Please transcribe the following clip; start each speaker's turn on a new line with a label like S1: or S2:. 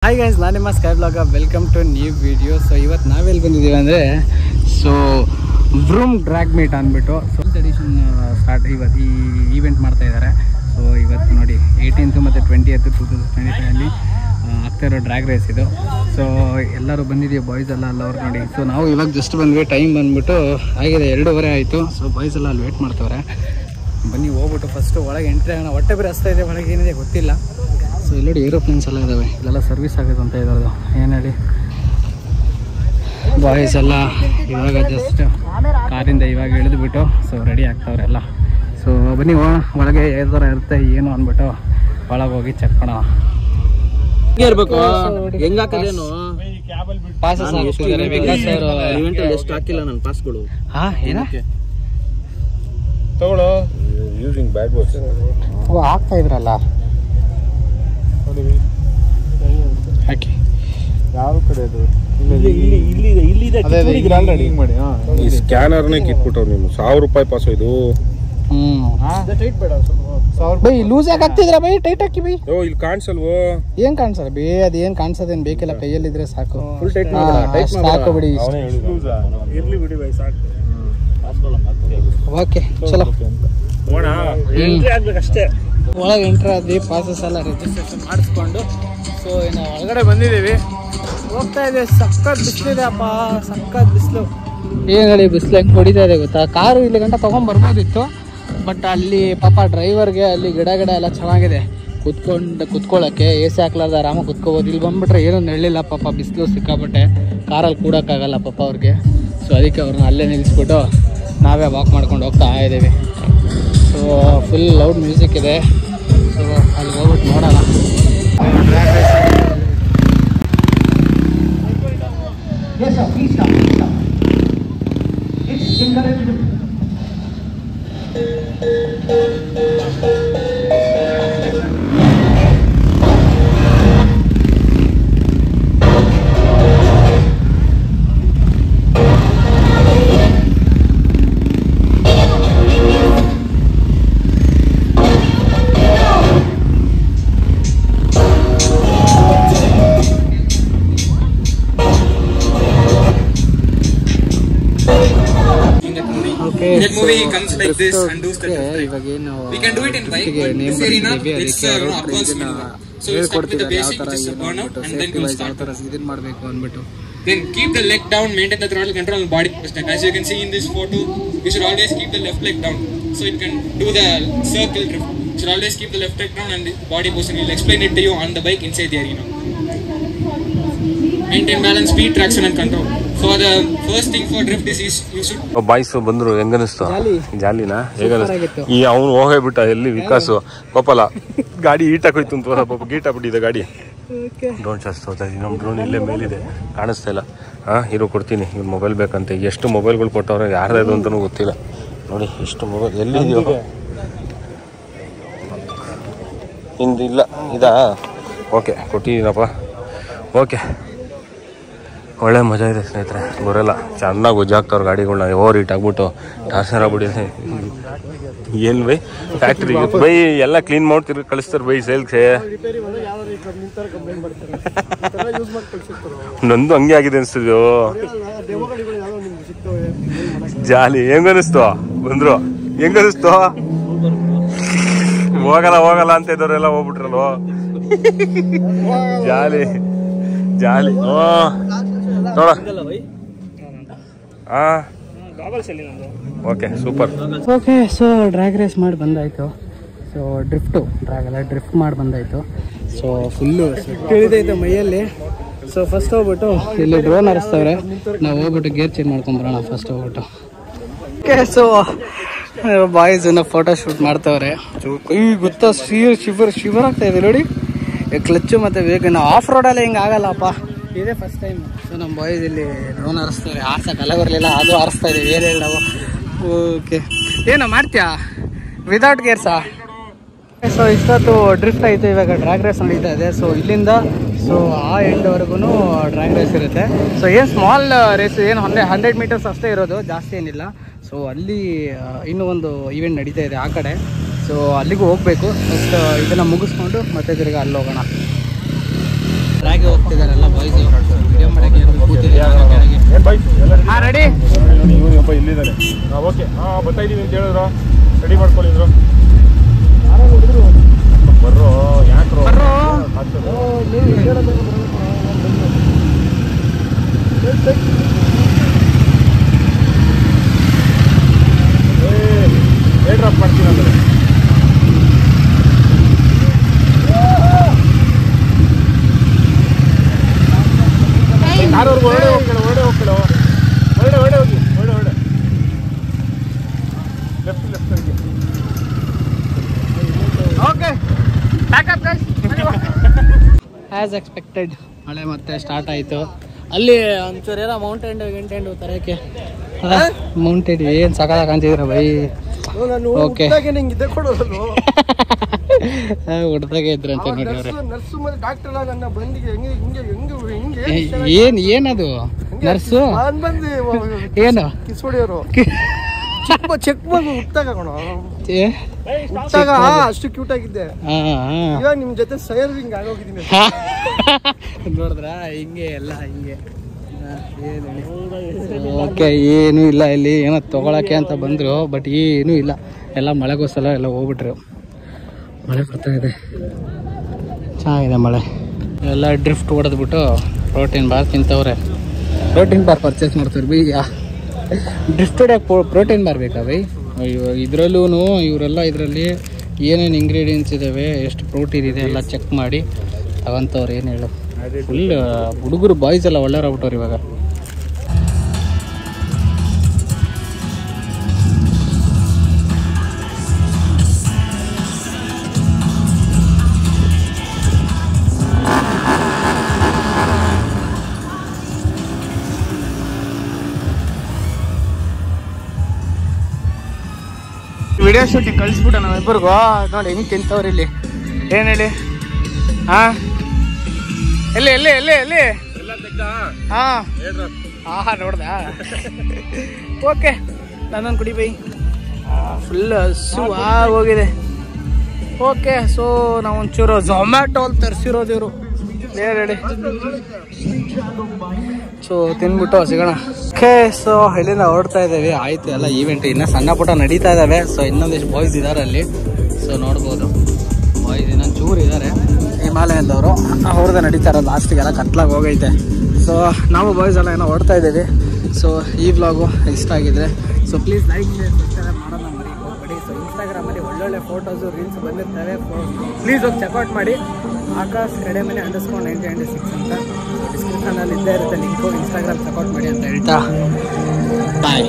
S1: Hi guys, ನಾನು ನಿಮ್ಮ sky blog. Welcome to new video. So ಇವತ್ತು ನಾವೆಲ್ಲಿ ಬಂದಿದ್ದೀವಿ ಅಂದರೆ ವ್ರೂಮ್ ಡ್ರ್ಯಾಗ್ ಮೀಟ್ ಅಂದ್ಬಿಟ್ಟು ಎಡಿಷನ್ ಸ್ಟಾರ್ಟ್ ಇವತ್ತು ಈ ಈವೆಂಟ್ ಮಾಡ್ತಾ ಇದ್ದಾರೆ. ಸೊ ಇವತ್ತು ನೋಡಿ 18th ಮತ್ತು 20th 2025 ಆಗ್ತಾ ಇರೋ ಡ್ರ್ಯಾಗ್ ರೇಸ್ ಇದು. ಸೊ ಎಲ್ಲರೂ ಬಂದಿದ್ದೀವಿ, ಬಾಯ್ಸ್ ಎಲ್ಲ ಅಲ್ಲವ್ರು ನೋಡಿ. ಸೊ ನಾವು ಇವಾಗ ಜಸ್ಟ್ ಬಂದ್ವಿ, ಟೈಮ್ ಬಂದ್ಬಿಟ್ಟು ಆಗಿದೆ 2:30 ಆಯಿತು. ಸೊ ಬಾಯ್ಸ್ ಎಲ್ಲ ಅಲ್ಲಿ ವೇಟ್ ಮಾಡ್ತವ್ರೆ. ಬನ್ನಿ ಹೋಗ್ಬಿಟ್ಟು ಫಸ್ಟು ಒಳಗೆ ಎಂಟ್ರಿ ಆಗೋಣ. ಹೊಟ್ಟೆ ಬೇರೆ ಹಸ್ತಾ ಇದೆ, ಒಳಗೆ ಏನಿದೆ ಗೊತ್ತಿಲ್ಲ. ಸೊ ಇಲ್ಲಿ ನೋಡಿ ಏರೋಪ್ಲೇನ್ಸ್ ಎಲ್ಲ ಇದ್ದಾವೆ, ಇಲ್ಲೆಲ್ಲ ಸರ್ವಿಸ್ ಆಗೋದು ಅಂತ ಇರೋದು. ಏನು ಹೇಳಿ, ಬಾಯ್ಸ್ ಎಲ್ಲ ಇವಾಗ ಜಸ್ಟ್ ಕಾರಿಂದ ಇವಾಗ ಇಳಿದ್ಬಿಟ್ಟು ಸೊ ರೆಡಿ ಆಗ್ತಾವ್ರೆ ಎಲ್ಲ. ಸೊ ಬನ್ನಿ ಒಳಗೆ ಯಾವ ಥರ ಇರುತ್ತೆ ಏನು ಅಂದ್ಬಿಟ್ಟು ಒಳಗೆ ಹೋಗಿ ಚೆಕ್ ಮಾಡೋಣ.
S2: ಇರ್ಬೇಕು ಹೆಂಗ್ ಹಾಕದೇನು
S1: ಪಾಸಸ್
S2: ಎಷ್ಟು ಹಾಕಿಲ್ಲ ನನ್ನ ಪಾಸ್ಗಳು.
S1: ಹಾ ಏನ
S3: ತಗೊಳ್ಳೋ ಯೂಸಿಂಗ್ ಬ್ಯಾಡ್ ವರ್ಡ್ಸ್
S1: ಆಗ್ತಾ ಇದ್ರಲ್ಲ ಹಾಕಿ.
S3: ಯಾವ ಕಡೆ ಅದು ಆಲ್ರೆಡಿ ಮಾಡಿ ಈ ಸ್ಕ್ಯಾನರ್ನೇ ಕಿಟ್ಬಿಟ್ಟವ್ ನೀವು. 1000 ರೂಪಾಯಿ ಪಾಸ್ ಇದು.
S1: ಟೈಟ್ ಬೇಡ ಬೈ, ಲೂಸ್ ಯಾಕೆ ಆಗ್ತಿದ್ರ ಬೈ? ಟೈಟ್ ಹಾಕಿ ಬೈ.
S3: ಓ ಇಲ್ಲಿ ಕಾಣಿಸಲ್ವೋ?
S1: ಏನ್ ಕಾಣಿಸಲ್ಲ ಬೇ, ಅದೇನ್ ಕಾಣಿಸೋದೇನ್ ಬೇಕಿಲ್ಲ, ಕೈಯಲ್ಲಿದ್ರೆ ಸಾಕು.
S3: ಫುಲ್ ಟೈಟ್
S1: ಸಾಕು ಬಿಡಿ.
S3: ಇರ್ಲಿ ಬಿಡಿ ಬೈ, ಸಾಕು.
S1: ಓಕೆ ಚಲೋ
S3: ಅಷ್ಟೇ.
S1: ಒಳಗೆ ಎಂಟ್ರ್ ಆದ್ವಿ, ಪಾಸಸ್ ಎಲ್ಲ ರಿಜಿಸ್ಟ್ರೇಷನ್ ಮಾಡಿಸ್ಕೊಂಡು ಸೊ ಇನ್ನು ಒಳಗಡೆ ಬಂದಿದ್ದೀವಿ. ಹೋಗ್ತಾ ಇದೆ. ಸಖತ್ ಬಿಸಿಲಿದೆ ಅಪ್ಪ, ಸಖತ್ ಬಿಸಿಲು. ಏನು ಹೇಳಿ, ಬಿಸಿಲು ಹೆಂಗೆ ಹೊಡಿತಾ ಇದೆ ಗೊತ್ತಾ? ಕಾರು ಇಲ್ಲಿ ಗಂಟ ತೊಗೊಂಡ್ಬರ್ಬೋದಿತ್ತು, ಬಟ್ ಅಲ್ಲಿ ಪಾಪ ಡ್ರೈವರ್ಗೆ ಅಲ್ಲಿ ಗಿಡ ಎಲ್ಲ ಚೆನ್ನಾಗಿದೆ ಕುತ್ಕೊಳ್ಳೋಕ್ಕೆ. AC ಹಾಕ್ಲಾರ್ದ ಆರಾಮಾಗಿ ಕುತ್ಕೋಬೋದು. ಇಲ್ಲಿ ಬಂದುಬಿಟ್ರೆ ಏನೂ ನೆರಳಿಲ್ಲ ಪಾಪ, ಬಿಸಿಲು ಸಿಕ್ಕಾಪಟ್ಟೆ. ಕಾರಲ್ಲಿ ಕೂಡೋಕ್ಕಾಗಲ್ಲ ಪಾಪ ಅವ್ರಿಗೆ. ಸೊ ಅದಕ್ಕೆ ಅವ್ರನ್ನ ಅಲ್ಲೇ ನಿಲ್ಲಿಸ್ಬಿಟ್ಟು ನಾವೇ ವಾಕ್ ಮಾಡ್ಕೊಂಡು ಹೋಗ್ತಾ ಇದ್ದೀವಿ. ಸೊ ಫುಲ್ ಲೌಡ್ ಮ್ಯೂಸಿಕ್ ಇದೆ. ಸೊ ಅಲ್ಲಿ ಹೋಗ್ಬಿಟ್ಟು ನೋಡೋಣ.
S2: That movie comes like this and does the
S1: ಇವಾಗ ಏನು
S2: we can do it in bike, but this arena it's advanced video. So you start with the basic, which is the burnout, and then you start
S1: ಇದನ್ನ ಮಾಡಬೇಕು ಅಂದ್ಬಿಟ್ಟು.
S2: Then keep the leg down, maintain the throttle control and body position. As you can see in this photo, you should always keep the left leg down, so you can do the circle drift. You should always keep the left leg down and the body position. We'll explain it to you on the bike inside the arena. Maintain balance, speed, traction and control. For the first thing for drift is you should.
S3: Boys ಬಂದ್ರು, ಹೆಂಗನಿಸ್ತು? ಜಾಲಿನಾ? ಹೇಗನಿಸ್ತು? ಈ ಅವ್ನು ಹೋಗ್ಬಿಟ್ಟ ಎಲ್ಲಿ ವಿಕಾಸು ಪಾಪಲ್ಲ, ಗಾಡಿ ಈಟಾಕೋಯ್ತು ಅಂತ ಪಾಪ, ಗೀಟ್ ಆಗ್ಬಿಟ್ಟಿದೆ ಗಾಡಿ. ಡ್ರೋನ್ ಶಾಸ್ತ್ರ ಹೋಗ್ತಾ ಇದ್ದೀನಿ. ನಮ್ಮ ಡ್ರೋನ್ ಇಲ್ಲೇ ಮೇಲಿದೆ, ಕಾಣಿಸ್ತಾ ಇಲ್ಲ. ಇರೋ ಕೊಡ್ತೀನಿ, ಇವ್ರು ಮೊಬೈಲ್ ಬೇಕಂತೆ. ಎಷ್ಟು ಮೊಬೈಲ್ಗಳು ಕೊಟ್ಟವ್ರೆ, ಯಾರ್ದು ಅಂತಲೂ ಗೊತ್ತಿಲ್ಲ. ನೋಡಿ ಎಷ್ಟು ಮೊಬೈಲ್ ಎಲ್ಲಿದೆಯೋ ಹಿಂದಿಲ್ಲ. ಇದಾ? ಓಕೆ, ಕೊಟ್ಟಿದ್ದೀನಪ್ಪ. ಓಕೆ, ಒಳ್ಳೆ ಮಜಾ ಇದೆ ಸ್ನೇಹಿತರೆ. ಬರೋಲ್ಲ ಚೆನ್ನಾಗಿ ಉಜ್ಜಾಗ್ತವ್ರು ಗಾಡಿಗಳನ್ನ. ಓವರ್ ಹೀಟ್ ಆಗ್ಬಿಟ್ಟು ಟಾರ್ಚರ್ ಆಗ್ಬಿಟ್ಟಿದೆ. ಏನು ಬೈ ಫ್ಯಾಕ್ಟ್ರಿ ಬೈ ಎಲ್ಲ ಕ್ಲೀನ್ ಮಾಡ್ತಿರ್ ಕಳಿಸ್ತಾರೆ ಬೈ ಸೇಲ್ಸ್ಗೆ. ನಂದು ಹಂಗೆ ಆಗಿದೆ ಅನಿಸ್ತಿದ್ಯೋ. ಜಾಲಿ ಹೆಂಗನಿಸ್ತು? ಬಂದ್ರು ಹೆಂಗನಿಸ್ತು? ಹೋಗಲ್ಲ ಅಂತ ಇದ್ದವ್ರೆಲ್ಲ ಹೋಗ್ಬಿಟ್ರಲ್ವ. Jolly jolly. ನೋಡ okay, super.
S1: Okay, so drag race ಮಾಡಿ ಬಂದಾಯಿತು. ಸೊ ಡ್ರಿಫ್ಟ್ ಮಾಡಿ ಬಂದಾಯಿತು. ಸೊ ಫುಲ್ಲು ಇಳಿದೈತೆ ಮೈಯಲ್ಲಿ. ಸೊ ಫಸ್ಟ್ ಹೋಗ್ಬಿಟ್ಟು ಇಲ್ಲಿ ಡ್ರೋನ್ ಹರಿಸ್ತವ್ರೆ, ನಾವು ಹೋಗ್ಬಿಟ್ಟು ಗೇರ್ ಚೇಂಜ್ ಮಾಡ್ಕೊಂಬರೋಣ ಫಸ್ಟ್ ಹೋಗ್ಬಿಟ್ಟು. Okay, so boys photo shoot ಮಾಡ್ತವ್ರೆ. ಈ ಗೊತ್ತಾ ಶಿವರ್ ಆಗ್ತಾ ಇದೆ ನೋಡಿ. ಕ್ಲಚ್ಚು ಮತ್ತು ವೇಗ ನಾವು ಆಫ್ ರೋಡಲ್ಲಿ ಹಿಂಗೆ ಆಗಲ್ಲಪ್ಪ, ಇದೇ ಫಸ್ಟ್ ಟೈಮ್. ಸೊ ನಮ್ಮ ಬಾಯ್ಸ್ ಇಲ್ಲಿ ಡ್ರೋನ್ ಹರಿಸ್ತಾರೆ. ಆರ್ಸಕ್ಕೆ ಅಲ್ಲ ಬರಲಿಲ್ಲ, ಅದು ಹಾರಿಸ್ತಾ ಇದೆ ಬೇರೆ ನಾವು. ಓಕೆ, ಏನೋ ಮಾಡ್ತೀಯಾ ವಿದೌಟ್ ಗೇರ್ಸಾ? ಸೊ ಇಷ್ಟೊತ್ತು ಡ್ರಿಫ್ಟ್ ಆಯಿತು, ಇವಾಗ ಡ್ರ್ಯಾಗ್ ರೇಸ್ ನಡೀತಾ ಇದೆ. ಸೊ ಇಲ್ಲಿಂದ ಸೊ ಆ ಎಂಡ್ವರೆಗೂ ಡ್ರ್ಯಾಗ್ ರೇಸ್ ಇರುತ್ತೆ. ಸೊ ಏನು ಸ್ಮಾಲ್ ರೇಸ್, ಏನು 100 ಮೀಟರ್ಸ್ ಅಷ್ಟೇ ಇರೋದು, ಜಾಸ್ತಿ ಏನಿಲ್ಲ. ಸೊ ಅಲ್ಲಿ ಇನ್ನೂ ಒಂದು ಈವೆಂಟ್ ನಡೀತಾ ಇದೆ ಆ ಕಡೆ. ಸೊ ಅಲ್ಲಿಗೂ ಹೋಗಬೇಕು. ಫಸ್ಟ್ ಇದನ್ನು ಮುಗಿಸ್ಕೊಂಡು ಮತ್ತೆ ತಿರ್ಗಿ ಅಲ್ಲಿ ಹೋಗೋಣ. ಡ್ರಾಗೆ ಹೋಗ್ತಿದಾರೆಲ್ಲ ಬಾಯ್ಸ್ ವಿಡಿಯೋ ಮಾಡಕ್ಕೆ ರೆಡಿ
S3: ಇವನೊಬ್ಬ ಇಲ್ಲಿದ್ದಾನೆ. ಓಕೆ ಬರ್ತಾ ಇದೀವಿ ಅಂತ ಹೇಳಿದ್ರು, ರೆಡಿ ಮಾಡ್ಕೊಂಡಿದ್ರು. ಬರ್ರೋ ಯಾಕ್ರೋ ಡ್ರಾಪ್ ಮಾಡ್ತೀನಿ ಅಂದ್ರೆ ಯಾರವ್ರಿಗೆ ಹೊರಡೆ ಹೋಗ್ಬೇಡ ಹೊರಡೆ ಹೋಗಿ ಹೊರಡೆ ಲೆಫ್ಟ್ ಸೈಡ್ಗೆ.
S1: ಓಕೆ ಆ್ಯಸ್ ಎಕ್ಸ್ಪೆಕ್ಟೆಡ್ ಮಳೆ ಮತ್ತೆ ಸ್ಟಾರ್ಟ್ ಆಯಿತು. ಅಲ್ಲಿ ಒಂಚೂರೇನೋ ಮೌಂಟೇನ್ ತರಕ್ಕೆ ಮೌಂಟೇನ್ ಏನು ಸಕಾಲ ಕಾಣ್ತಿದ್ರ ಬೈ. ಓಕೆ ಹೊಡೆದಾಗೆ ಇದ್ರಂತೆ ನೋಡಿ ಅವ್ರೆ. ಏನದು ನರ್ಸು ಏನು
S4: ಚೆಕ್ ಅಷ್ಟು ಕ್ಯೂಟ್ ಆಗಿದ್ದೆ. ಇವಾಗ ನಿಮ್ ಜೊತೆ ಸರ್ವಿಂಗ್ ಆಗೋಗಿದ್ದೀನಿ
S1: ನೋಡಿದ್ರ ಹಿಂಗೆ ಎಲ್ಲ ಹಿಂಗೆ. ಓಕೆ ಏನೂ ಇಲ್ಲ ಇಲ್ಲಿ, ಏನೋ ತಗೊಳಕ್ಕೆ ಅಂತ ಬಂದ್ರು, ಬಟ್ ಏನೂ ಇಲ್ಲ. ಎಲ್ಲ ಮಳೆಗೋಸ್ಕರ ಎಲ್ಲ ಹೋಗ್ಬಿಟ್ರು. ಮಳೆ ಬರ್ತಾ ಇದೆ, ಚೆನ್ನಾಗಿದೆ ಮಳೆ. ಎಲ್ಲ ಡ್ರಿಫ್ಟ್ ಹೊಡೆದ್ಬಿಟ್ಟು ಪ್ರೋಟೀನ್ ಬಾರ್ ತಿಂತವ್ರೆ. ಪ್ರೋಟೀನ್ ಬಾರ್ ಪರ್ಚೇಸ್ ಮಾಡ್ತಾರೆ ಬೈ. ಡ್ರಿಫ್ಟ್ ಹೊಡ್ಯಕ್ಕೆ ಪ್ರೋಟೀನ್ ಬಾರ್ ಬೇಕಾ ಬೈ? ಅಯ್ಯೋ ಇದರಲ್ಲೂ ಇವರೆಲ್ಲ ಇದರಲ್ಲಿ ಏನೇನು ಇಂಗ್ರೀಡಿಯೆಂಟ್ಸ್ ಇದ್ದಾವೆ, ಎಷ್ಟು ಪ್ರೋಟೀನ್ ಇದೆ ಎಲ್ಲ ಚೆಕ್ ಮಾಡಿ ತಗೊಂತವ್ರು. ಏನು ಹೇಳು, ಫುಲ್ ಹುಡುಗರು ಬಾಯ್ಸ್ ಎಲ್ಲ ಒಳ್ಳೆಯವ್ರಾಗ್ಬಿಟ್ಟವ್ರು ಇವಾಗ. ವಿಡಿಯೋ ಶೂಟಿಂಗ್ ಕಳಿಸ್ಬಿಟ್ಟು ನಾವಿಬ್ಬರಿಗೂ ನೋಡಿ ಹೆಂಗೆ ತಿಂತವ್ರು ಇಲ್ಲಿ. ಏನು ಹೇಳಿ? ಹಾಂ ಎಲ್ಲಿ ಎಲ್ಲಿ ಎಲ್ಲಿ ಎಲ್ಲಿ ಹಾಂ ನೋಡ್ದ. ಓಕೆ ನಾನೊಂದು ಕುಡಿ ಬೈ, ಫುಲ್ ಹಸು ಹೋಗಿದೆ. ಓಕೆ ಸೊ ನಾವೊಂಚೂರು ಝೊಮ್ಯಾಟೊ ಅಲ್ಲಿ ತರಿಸಿರೋದು ಇವರು. ಹೇಳಿ ಸೊ ತಿನ್ಬಿಟ್ಟು ಸಿಗೋಣ. ಓಕೆ ಸೊ ಇಲ್ಲಿಂದ ಹೊರಡ್ತಾ ಇದ್ದೇವೆ. ಆಯ್ತು ಎಲ್ಲ ಈವೆಂಟ್ ಇನ್ನು ಸಣ್ಣ ಪುಟ್ಟ ನಡೀತಾ ಇದ್ದಾವೆ. ಸೊ ಇನ್ನೊಂದಿಷ್ಟು ಬಾಯ್ಸ್ ಇದ್ದಾರೆ ಅಲ್ಲಿ. ಸೊ ನೋಡ್ಬೋದು ಬಾಯ್ಸ್ ಇನ್ನೊಂದು ಚೂರು ಇದ್ದಾರೆ ಹಿಮಾಲಯದವರು. ಅವ್ರದ್ದು ನಡೀತಾ ಇರೋದು ಲಾಸ್ಟಿಗೆಲ್ಲ ಕತ್ಲಾಗಿ ಹೋಗೈತೆ. ಸೊ ನಾವು ಬಾಯ್ಸ್ ಎಲ್ಲ ಏನೋ ಹೊರಡ್ತಾ ಇದ್ದೀವಿ. ಸೊ ಈ ವ್ಲಾಗು ಇಷ್ಟ ಆಗಿದ್ರೆ so please like share subscribe ಮಾಡೋಣ ಮರಿಬೇಡಿ. ಸೊ ಇನ್ಸ್ಟಾಗ್ರಾಮಲ್ಲಿ ಒಳ್ಳೊಳ್ಳೆ ಫೋಟೋಸು ರೀಲ್ಸ್ ಬಂದಿರ್ತವೆ. ಪ್ಲೀಸ್ ಹೋಗಿ ಚೆಕ್ಔಟ್ ಮಾಡಿ. ಆಕಾಶ್ ಕಡೆಮನೆ _9096 ಅಂತ ಡಿಸ್ಕ್ರಿಪ್ಷನಲ್ಲಿ ಇದ್ದೇ ಇರುತ್ತೆ ಲಿಂಕು. ಇನ್ಸ್ಟಾಗ್ರಾಮ್ ಚೆಕ್ಔಟ್ ಮಾಡಿ ಅಂತ ಹೇಳ್ತಾ ಬಾಯ್.